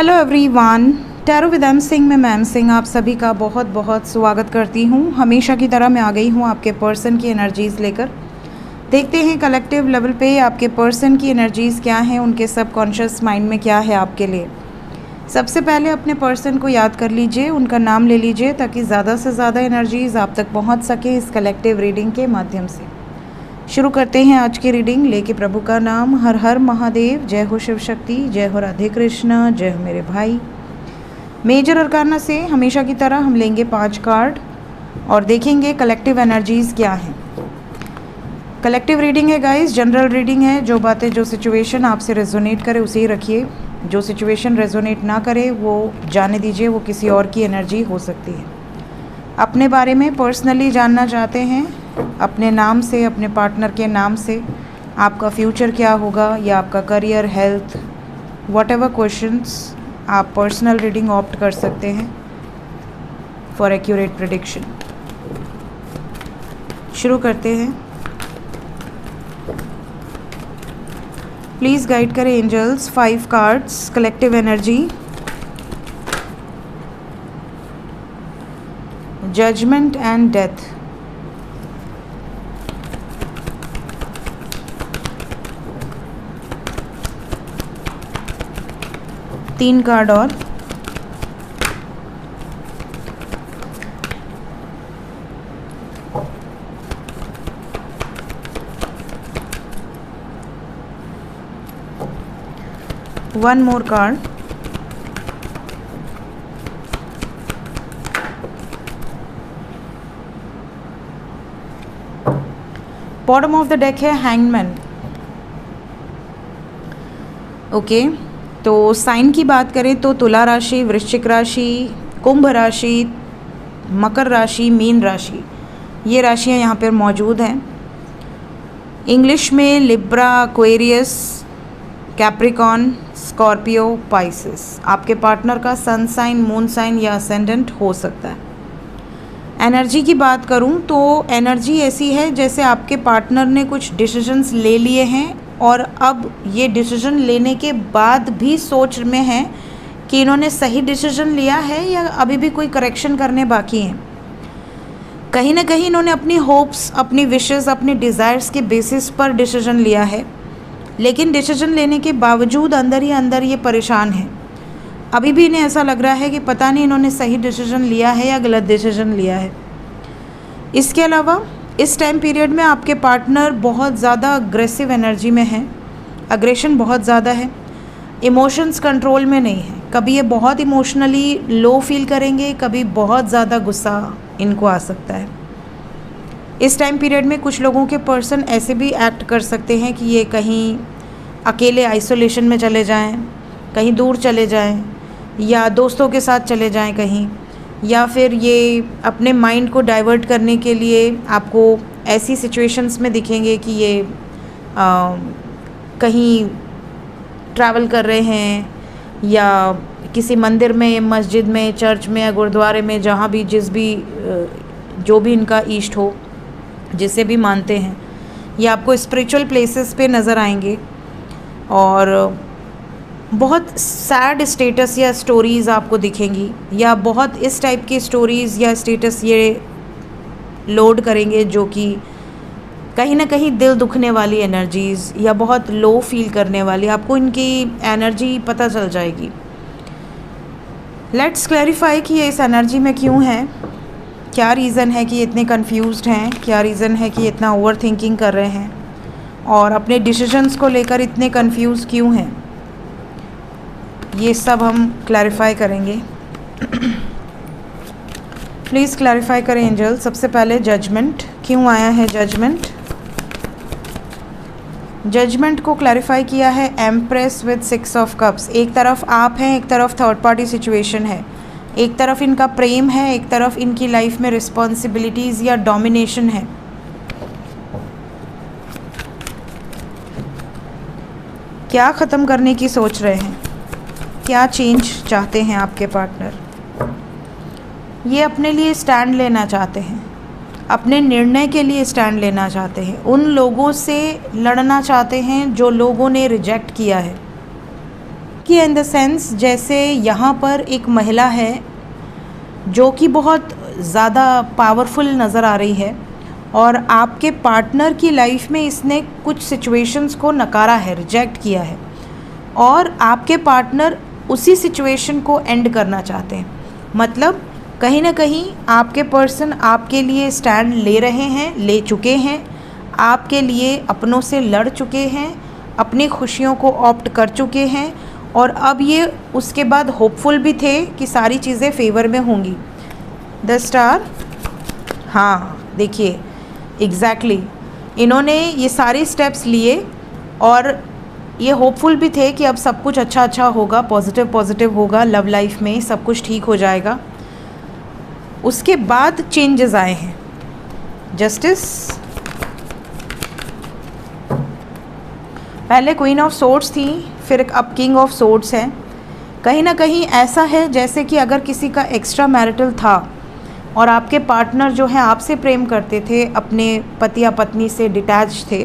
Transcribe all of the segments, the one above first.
Hello everyone, tarot with M Singh में ma'am Singh आप सभी का बहुत बहुत स्वागत करती हूँ। हमेशा की तरह मैं आ गई हूँ आपके पर्सन की एनर्जीज़ लेकर। देखते हैं कलेक्टिव लेवल पे आपके पर्सन की एनर्जीज़ क्या हैं, उनके सबकॉन्शियस माइंड में क्या है आपके लिए। सबसे पहले अपने पर्सन को याद कर लीजिए, उनका नाम ले लीजिए ताकि ज़्यादा से ज़्यादा एनर्जीज़ आप तक पहुँच सके इस कलेक्टिव रीडिंग के माध्यम से। शुरू करते हैं आज की रीडिंग लेके प्रभु का नाम। हर हर महादेव, जय हो शिव शक्ति, जय हो राधे कृष्ण, जय हो मेरे भाई। मेजर अरकाना से हमेशा की तरह हम लेंगे 5 कार्ड और देखेंगे कलेक्टिव एनर्जीज़ क्या हैं। कलेक्टिव रीडिंग है गाइस, जनरल रीडिंग है। जो बातें जो सिचुएशन आपसे रेजोनेट करे उसे ही रखिए। जो सिचुएशन रेजोनेट ना करे वो जाने दीजिए, वो किसी और की एनर्जी हो सकती है। अपने बारे में पर्सनली जानना चाहते हैं, अपने नाम से, अपने पार्टनर के नाम से आपका फ्यूचर क्या होगा या आपका करियर, हेल्थ, व्हाटएवर क्वेश्चंस, आप पर्सनल रीडिंग ऑप्ट कर सकते हैं फॉर एक्यूरेट प्रेडिक्शन। शुरू करते हैं। प्लीज़ गाइड करें angels. 5 cards collective energy, judgement and death. तीन कार्ड और one more card. Bottom of the deck है हैंगमैन। ओके, तो साइन की बात करें तो तुला राशि, वृश्चिक राशि, कुंभ राशि, मकर राशि, मीन राशि, ये राशियां यहाँ पर मौजूद हैं। इंग्लिश में Libra, Aquarius, Capricorn, Scorpio, Pisces आपके पार्टनर का सन साइन, मून साइन या असेंडेंट हो सकता है। एनर्जी की बात करूं तो एनर्जी ऐसी है जैसे आपके पार्टनर ने कुछ डिसीजंस ले लिए हैं और अब ये डिसीजन लेने के बाद भी सोच में हैं कि इन्होंने सही डिसीजन लिया है या अभी भी कोई करेक्शन करने बाकी हैं। कहीं ना कहीं इन्होंने अपनी होप्स, अपनी विशेस, अपनी डिज़ायर्स के बेसिस पर डिसीजन लिया है, लेकिन डिसीजन लेने के बावजूद अंदर ही अंदर ये परेशान है। अभी भी इन्हें ऐसा लग रहा है कि पता नहीं इन्होंने सही डिसीजन लिया है या गलत डिसीजन लिया है। इसके अलावा इस टाइम पीरियड में आपके पार्टनर बहुत ज़्यादा अग्रेसिव एनर्जी में है, अग्रेशन बहुत ज़्यादा है, इमोशंस कंट्रोल में नहीं है। कभी ये बहुत इमोशनली लो फील करेंगे, कभी बहुत ज़्यादा गुस्सा इनको आ सकता है। इस टाइम पीरियड में कुछ लोगों के पर्सन ऐसे भी एक्ट कर सकते हैं कि ये कहीं अकेले आइसोलेशन में चले जाएं, कहीं दूर चले जाएं या दोस्तों के साथ चले जाएं कहीं, या फिर ये अपने माइंड को डाइवर्ट करने के लिए आपको ऐसी सिचुएशंस में दिखेंगे कि ये कहीं ट्रैवल कर रहे हैं या किसी मंदिर में, मस्जिद में, चर्च में या गुरुद्वारे में, जहाँ भी जो भी इनका इष्ट हो, जिसे भी मानते हैं, ये आपको स्पिरिचुअल प्लेसेस पे नज़र आएंगे और बहुत सैड स्टेटस या स्टोरीज़ आपको दिखेंगी या बहुत इस टाइप की स्टोरीज़ या स्टेटस ये लोड करेंगे जो कि कहीं ना कहीं दिल दुखने वाली एनर्जीज़ या बहुत लो फील करने वाली, आपको इनकी एनर्जी पता चल जाएगी। लेट्स क्लैरिफाई कि ये इस एनर्जी में क्यों है, क्या रीज़न है कि ये इतने कंफ्यूज्ड हैं, क्या रीज़न है कि ये इतना ओवर थिंकिंग कर रहे हैं और अपने डिसीजंस को लेकर इतने कंफ्यूज क्यों हैं, ये सब हम क्लैरिफाई करेंगे। प्लीज़ क्लैरिफाई करें एंजल। सबसे पहले जजमेंट, क्यों आया है जजमेंट? जजमेंट को क्लैरिफाई किया है एम्प्रेस विद 6 ऑफ कप्स। एक तरफ आप हैं, एक तरफ थर्ड पार्टी सिचुएशन है, एक तरफ इनका प्रेम है, एक तरफ इनकी लाइफ में रिस्पॉन्सिबिलिटीज़ या डोमिनेशन है। क्या ख़त्म करने की सोच रहे हैं, क्या चेंज चाहते हैं आपके पार्टनर? ये अपने लिए स्टैंड लेना चाहते हैं, अपने निर्णय के लिए स्टैंड लेना चाहते हैं, उन लोगों से लड़ना चाहते हैं जो लोगों ने रिजेक्ट किया है, कि इन द सेंस जैसे यहाँ पर एक महिला है जो कि बहुत ज़्यादा पावरफुल नज़र आ रही है और आपके पार्टनर की लाइफ में इसने कुछ सिचुएशंस को नकारा है, रिजेक्ट किया है और आपके पार्टनर उसी सिचुएशन को एंड करना चाहते हैं। मतलब कहीं ना कहीं आपके पर्सन आपके लिए स्टैंड ले रहे हैं, ले चुके हैं, आपके लिए अपनों से लड़ चुके हैं, अपनी खुशियों को ऑप्ट कर चुके हैं और अब ये उसके बाद होपफुल भी थे कि सारी चीज़ें फेवर में होंगी। द स्टार, हाँ देखिए एग्जैक्टली इन्होंने ये सारे स्टेप्स लिए और ये होपफुल भी थे कि अब सब कुछ अच्छा होगा, पॉजिटिव होगा, लव लाइफ में सब कुछ ठीक हो जाएगा। उसके बाद चेंजेस आए हैं। जस्टिस, पहले क्वीन ऑफ सोर्ड्स थी, फिर अब किंग ऑफ सोर्ड्स है। कहीं ना कहीं ऐसा है जैसे कि अगर किसी का एक्स्ट्रा मैरिटल था और आपके पार्टनर जो है आपसे प्रेम करते थे, अपने पति या पत्नी से डिटैच थे,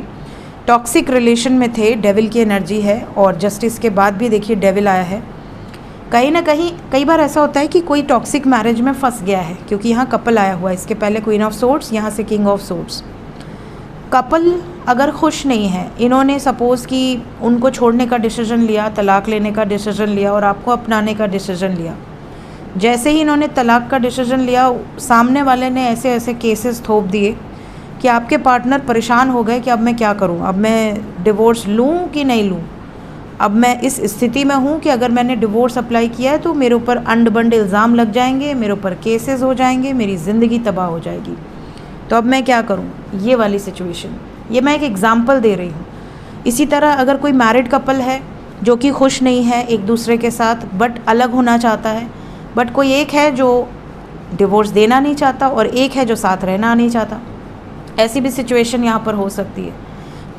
टॉक्सिक रिलेशन में थे, डेविल की एनर्जी है और जस्टिस के बाद भी देखिए डेविल आया है। कहीं ना कहीं कई बार ऐसा होता है कि कोई टॉक्सिक मैरिज में फंस गया है क्योंकि यहाँ कपल आया हुआ है। इसके पहले क्वीन ऑफ सोर्ड्स, यहाँ से किंग ऑफ सोर्ड्स। कपल अगर खुश नहीं है, इन्होंने सपोज़ कि उनको छोड़ने का डिसीजन लिया, तलाक लेने का डिसीजन लिया और आपको अपनाने का डिसीजन लिया। जैसे ही इन्होंने तलाक का डिसीजन लिया, सामने वाले ने ऐसे ऐसे केसेस थोप दिए कि आपके पार्टनर परेशान हो गए कि अब मैं क्या करूं, अब मैं डिवोर्स लूं कि नहीं लूं। अब मैं इस स्थिति में हूं कि अगर मैंने डिवोर्स अप्लाई किया है तो मेरे ऊपर अंड बंड इल्ज़ाम लग जाएंगे, मेरे ऊपर केसेस हो जाएंगे, मेरी ज़िंदगी तबाह हो जाएगी। तो अब मैं क्या करूं, ये वाली सिचुएशन। ये मैं एक एग्ज़ाम्पल दे रही हूँ। इसी तरह अगर कोई मैरिड कपल है जो कि खुश नहीं है एक दूसरे के साथ बट अलग होना चाहता है, बट कोई एक है जो डिवोर्स देना नहीं चाहता और एक है जो साथ रहना नहीं चाहता, ऐसी भी सिचुएशन यहाँ पर हो सकती है।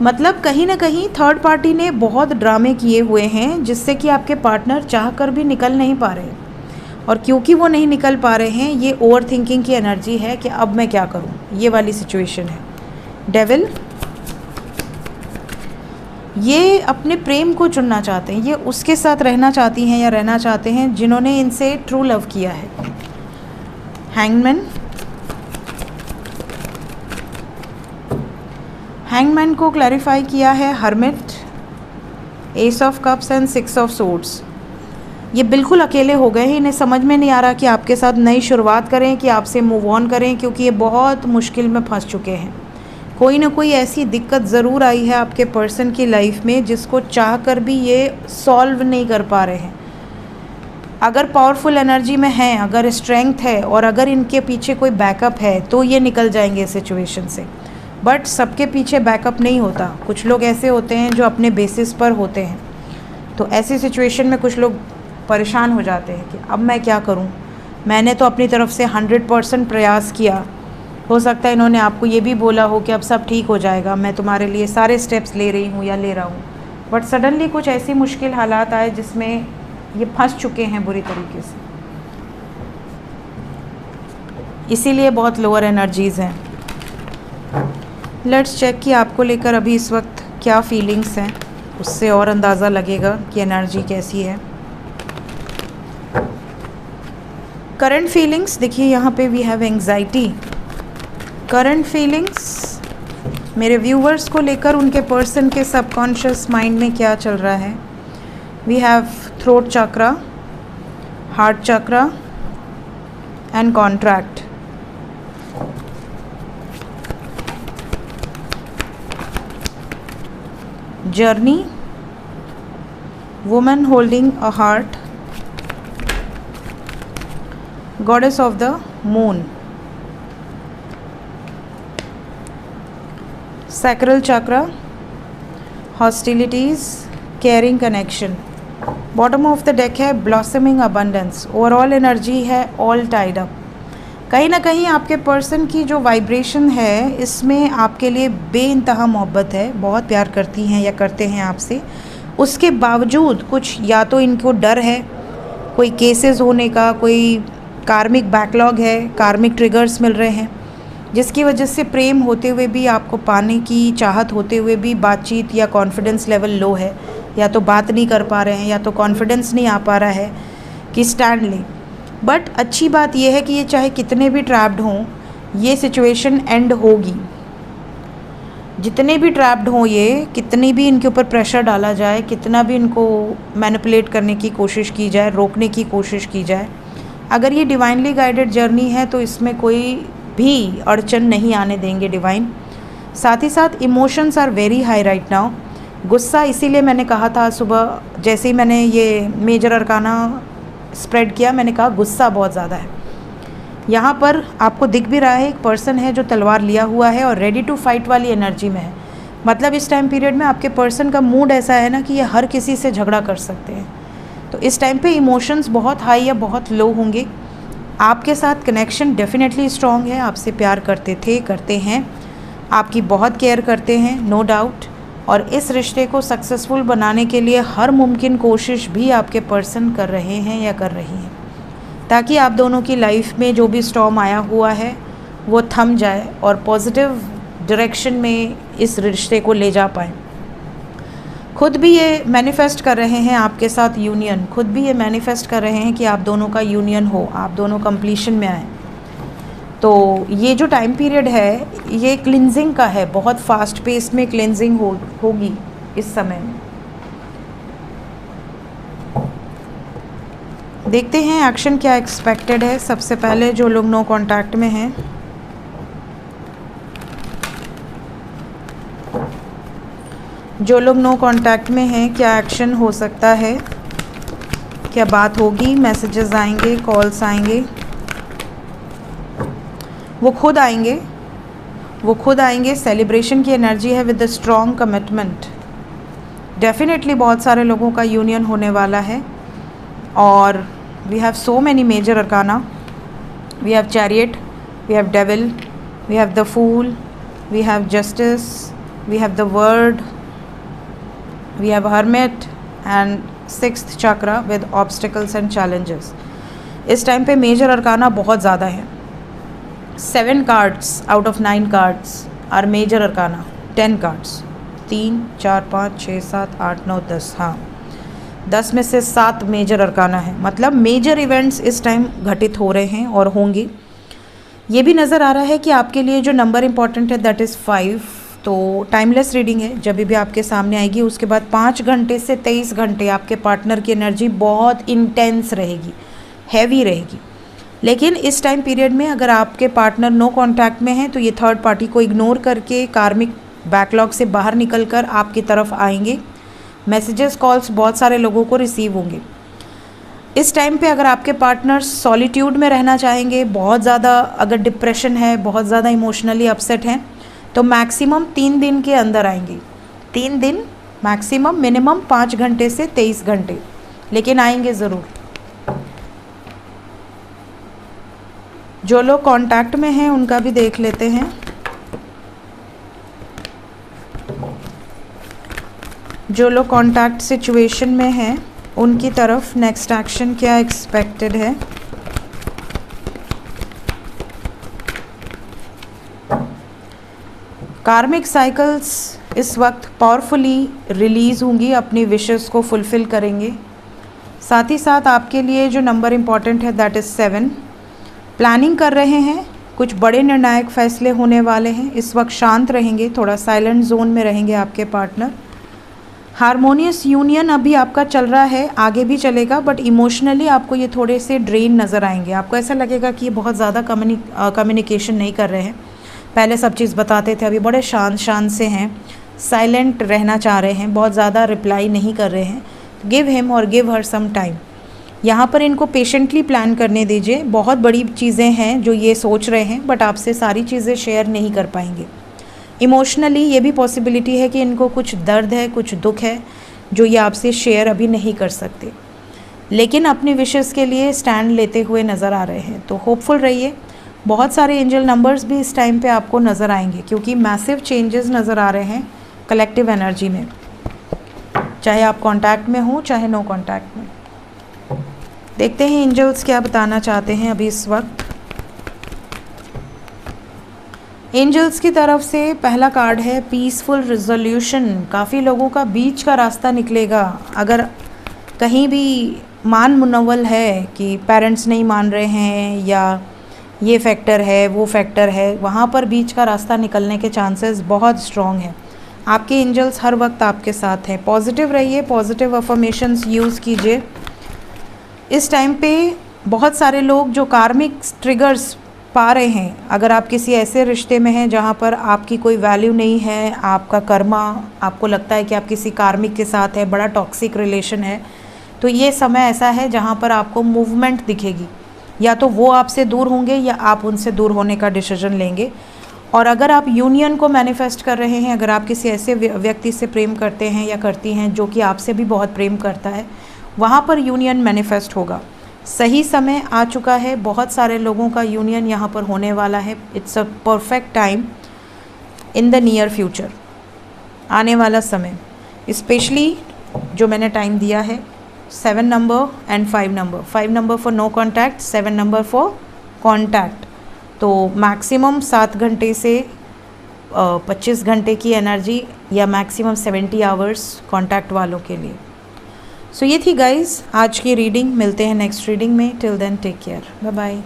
मतलब कहीं ना कहीं थर्ड पार्टी ने बहुत ड्रामे किए हुए हैं जिससे कि आपके पार्टनर चाह कर भी निकल नहीं पा रहे हैं और क्योंकि वो नहीं निकल पा रहे हैं, ये ओवर थिंकिंग की एनर्जी है कि अब मैं क्या करूँ, ये वाली सिचुएशन है। डेविल, ये अपने प्रेम को चुनना चाहते हैं, ये उसके साथ रहना चाहती हैं या रहना चाहते हैं जिन्होंने इनसे ट्रू लव किया है। हैंगमैन, हैंगमैन को क्लैरिफाई किया है hermit, S of cups and six of swords. ये बिल्कुल अकेले हो गए हैं, इन्हें समझ में नहीं आ रहा कि आपके साथ नई शुरुआत करें कि आपसे मूव ऑन करें, क्योंकि ये बहुत मुश्किल में फंस चुके हैं। कोई ना कोई ऐसी दिक्कत ज़रूर आई है आपके पर्सन की लाइफ में जिसको चाह कर भी ये सॉल्व नहीं कर पा रहे हैं। अगर पावरफुल एनर्जी में हैं, अगर स्ट्रेंथ है और अगर इनके पीछे कोई बैकअप है तो ये निकल जाएंगे इस सिचुएशन से। बट सबके पीछे बैकअप नहीं होता, कुछ लोग ऐसे होते हैं जो अपने बेसिस पर होते हैं। तो ऐसी सिचुएशन में कुछ लोग परेशान हो जाते हैं कि अब मैं क्या करूं, मैंने तो अपनी तरफ से 100% प्रयास किया। हो सकता है इन्होंने आपको ये भी बोला हो कि अब सब ठीक हो जाएगा, मैं तुम्हारे लिए सारे स्टेप्स ले रही हूँ या ले रहा हूँ, बट सडनली कुछ ऐसी मुश्किल हालात आए जिसमें ये फंस चुके हैं बुरी तरीके से, इसीलिए बहुत लोअर एनर्जीज़ हैं। लेट्स चेक कि आपको लेकर अभी इस वक्त क्या फीलिंग्स हैं, उससे और अंदाज़ा लगेगा कि एनर्जी कैसी है। करंट फीलिंग्स देखिए, यहाँ पे we have anxiety. Current feelings मेरे व्यूवर्स को लेकर उनके पर्सन के सबकॉन्शियस माइंड में क्या चल रहा है। We have throat chakra, heart chakra and contract. Journey, woman holding a heart, goddess of the moon, sacral chakra, hostilities, caring connection। Bottom of the deck है ब्लॉसमिंग अबंडेंस। ओवरऑल एनर्जी है all tied up. कहीं ना कहीं आपके person की जो vibration है इसमें आपके लिए बेइंतहा मोहब्बत है, बहुत प्यार करती हैं या करते हैं आपसे। उसके बावजूद कुछ या तो इनको डर है कोई केसेस होने का, कोई कार्मिक बैकलॉग है, कार्मिक ट्रिगर्स मिल रहे हैं जिसकी वजह से प्रेम होते हुए भी, आपको पाने की चाहत होते हुए भी बातचीत या कॉन्फिडेंस लेवल लो है, या तो बात नहीं कर पा रहे हैं, या तो कॉन्फिडेंस नहीं आ पा रहा है कि स्टैंड लें। बट अच्छी बात यह है कि ये चाहे कितने भी ट्रैप्ड हों, ये सिचुएशन एंड होगी। जितने भी ट्रैप्ड हों, ये कितनी भी इनके ऊपर प्रेशर डाला जाए, कितना भी इनको मैनिपुलेट करने की कोशिश की जाए, रोकने की कोशिश की जाए, अगर ये डिवाइनली गाइडेड जर्नी है तो इसमें कोई भी अड़चन नहीं आने देंगे डिवाइन। साथ ही साथ emotions are very high right now. गुस्सा, इसीलिए मैंने कहा था सुबह जैसे ही मैंने ये मेजर अरकाना स्प्रेड किया, मैंने कहा गुस्सा बहुत ज़्यादा है। यहाँ पर आपको दिख भी रहा है एक पर्सन है जो तलवार लिया हुआ है और रेडी टू फाइट वाली एनर्जी में है। मतलब इस टाइम पीरियड में आपके पर्सन का मूड ऐसा है ना कि ये हर किसी से झगड़ा कर सकते हैं। तो इस टाइम पे इमोशंस बहुत हाई या बहुत लो होंगे। आपके साथ कनेक्शन डेफिनेटली स्ट्रॉन्ग है, आपसे प्यार करते थे, करते हैं, आपकी बहुत केयर करते हैं, नो डाउट। और इस रिश्ते को सक्सेसफुल बनाने के लिए हर मुमकिन कोशिश भी आपके पर्सन कर रहे हैं या कर रही हैं, ताकि आप दोनों की लाइफ में जो भी स्टॉर्म आया हुआ है वो थम जाए और पॉजिटिव डायरेक्शन में इस रिश्ते को ले जा पाएँ। खुद भी ये मैनिफेस्ट कर रहे हैं आपके साथ यूनियन, खुद भी ये मैनिफेस्ट कर रहे हैं कि आप दोनों का यूनियन हो, आप दोनों कंप्लीशन में आए। तो ये जो टाइम पीरियड है ये क्लिनजिंग का है, बहुत फास्ट पेस में क्लिनजिंग होगी इस समय में। देखते हैं एक्शन क्या एक्सपेक्टेड है। सबसे पहले जो लोग नो कांटेक्ट में हैं, जो लोग नो कांटेक्ट में हैं, क्या एक्शन हो सकता है, क्या बात होगी, मैसेजेस आएंगे, कॉल्स आएंगे। वो खुद आएंगे, वो खुद आएंगे। सेलिब्रेशन की एनर्जी है with the strong commitment. Definitely बहुत सारे लोगों का यूनियन होने वाला है। और we have so many major arcana. We have chariot, we have devil, we have the fool, we have justice, we have the world, we have hermit and 6th chakra with obstacles and challenges। इस time पे major arcana बहुत ज़्यादा है। 7 cards out of 9 cards are major arcana. 10 cards, 3, 4, 5, 6, 7, 8, 9, 10, हाँ 10 में से 7 major arcana है। मतलब मेजर इवेंट्स इस टाइम घटित हो रहे हैं और होंगे। ये भी नज़र आ रहा है कि आपके लिए जो नंबर इम्पॉर्टेंट है दैट इज़ 5। तो टाइमलेस रीडिंग है, जब भी आपके सामने आएगी उसके बाद 5 घंटे से 23 घंटे आपके पार्टनर की एनर्जी बहुत इंटेंस रहेगी, हैवी रहेगी। लेकिन इस टाइम पीरियड में अगर आपके पार्टनर नो कांटेक्ट में हैं तो ये थर्ड पार्टी को इग्नोर करके कार्मिक बैकलॉग से बाहर निकलकर आपकी तरफ आएंगे। मैसेजेस, कॉल्स बहुत सारे लोगों को रिसीव होंगे। इस टाइम पे अगर आपके पार्टनर सॉलिट्यूड में रहना चाहेंगे, बहुत ज़्यादा अगर डिप्रेशन है, बहुत ज़्यादा इमोशनली अपसेट हैं, तो मैक्सिमम 3 दिन के अंदर आएंगे। 3 दिन मैक्सिमम, मिनिमम 5 घंटे से 23 घंटे, लेकिन आएंगे ज़रूर। जो लोग कांटेक्ट में हैं उनका भी देख लेते हैं। जो लोग कांटेक्ट सिचुएशन में हैं उनकी तरफ नेक्स्ट एक्शन क्या एक्सपेक्टेड है। कार्मिक साइकिल्स इस वक्त पावरफुली रिलीज़ होंगी, अपनी विशेस को फुलफ़िल करेंगे। साथ ही साथ आपके लिए जो नंबर इम्पॉर्टेंट है दैट इज़ 7। प्लानिंग कर रहे हैं, कुछ बड़े निर्णायक फैसले होने वाले हैं। इस वक्त शांत रहेंगे, थोड़ा साइलेंट जोन में रहेंगे आपके पार्टनर। हारमोनियस यूनियन अभी आपका चल रहा है, आगे भी चलेगा, बट इमोशनली आपको ये थोड़े से ड्रेन नज़र आएंगे। आपको ऐसा लगेगा कि ये बहुत ज़्यादा कम्युनिकेशन नहीं कर रहे हैं। पहले सब चीज़ बताते थे, अभी बड़े शांत से हैं, साइलेंट रहना चाह रहे हैं, बहुत ज़्यादा रिप्लाई नहीं कर रहे हैं। गिव हिम और गिव हर सम टाइम। यहाँ पर इनको पेशेंटली प्लान करने दीजिए। बहुत बड़ी चीज़ें हैं जो ये सोच रहे हैं, बट आपसे सारी चीज़ें शेयर नहीं कर पाएंगे। इमोशनली ये भी पॉसिबिलिटी है कि इनको कुछ दर्द है, कुछ दुख है जो ये आपसे शेयर अभी नहीं कर सकते, लेकिन अपनी विशेस के लिए स्टैंड लेते हुए नज़र आ रहे हैं। तो होपफुल रहिए। बहुत सारे एंजल नंबर्स भी इस टाइम पे आपको नज़र आएंगे, क्योंकि मैसिव चेंजेस नज़र आ रहे हैं कलेक्टिव एनर्जी में, चाहे आप कांटेक्ट में हो चाहे नो कांटेक्ट में। देखते हैं एंजल्स क्या बताना चाहते हैं अभी इस वक्त। एंजल्स की तरफ से पहला कार्ड है पीसफुल रिजोल्यूशन। काफ़ी लोगों का बीच का रास्ता निकलेगा। अगर कहीं भी मान मुनव्वल है कि पेरेंट्स नहीं मान रहे हैं या ये फैक्टर है वो फैक्टर है, वहाँ पर बीच का रास्ता निकलने के चांसेस बहुत स्ट्रॉन्ग हैं। आपके एंजल्स हर वक्त आपके साथ हैं। पॉजिटिव रहिए, पॉजिटिव अफर्मेशंस यूज़ कीजिए। इस टाइम पे बहुत सारे लोग जो कार्मिक ट्रिगर्स पा रहे हैं, अगर आप किसी ऐसे रिश्ते में हैं जहाँ पर आपकी कोई वैल्यू नहीं है, आपका कर्मा, आपको लगता है कि आप किसी कार्मिक के साथ है, बड़ा टॉक्सिक रिलेशन है, तो ये समय ऐसा है जहाँ पर आपको मूवमेंट दिखेगी। या तो वो आपसे दूर होंगे या आप उनसे दूर होने का डिसीजन लेंगे। और अगर आप यूनियन को मैनिफेस्ट कर रहे हैं, अगर आप किसी ऐसे व्यक्ति से प्रेम करते हैं या करती हैं जो कि आपसे भी बहुत प्रेम करता है, वहाँ पर यूनियन मैनिफेस्ट होगा। सही समय आ चुका है, बहुत सारे लोगों का यूनियन यहाँ पर होने वाला है। It's a perfect time in the near future. आने वाला समय स्पेशली जो मैंने टाइम दिया है 7 number and 5 number. 5 number for no contact, 7 number for contact. तो मैक्सिमम 7 घंटे से 25 घंटे की एनर्जी या मैक्सिमम 70 आवर्स कॉन्टैक्ट वालों के लिए। सो ये थी गाइज़ आज की रीडिंग। मिलते हैं नेक्स्ट रीडिंग में। Till then take care, bye bye.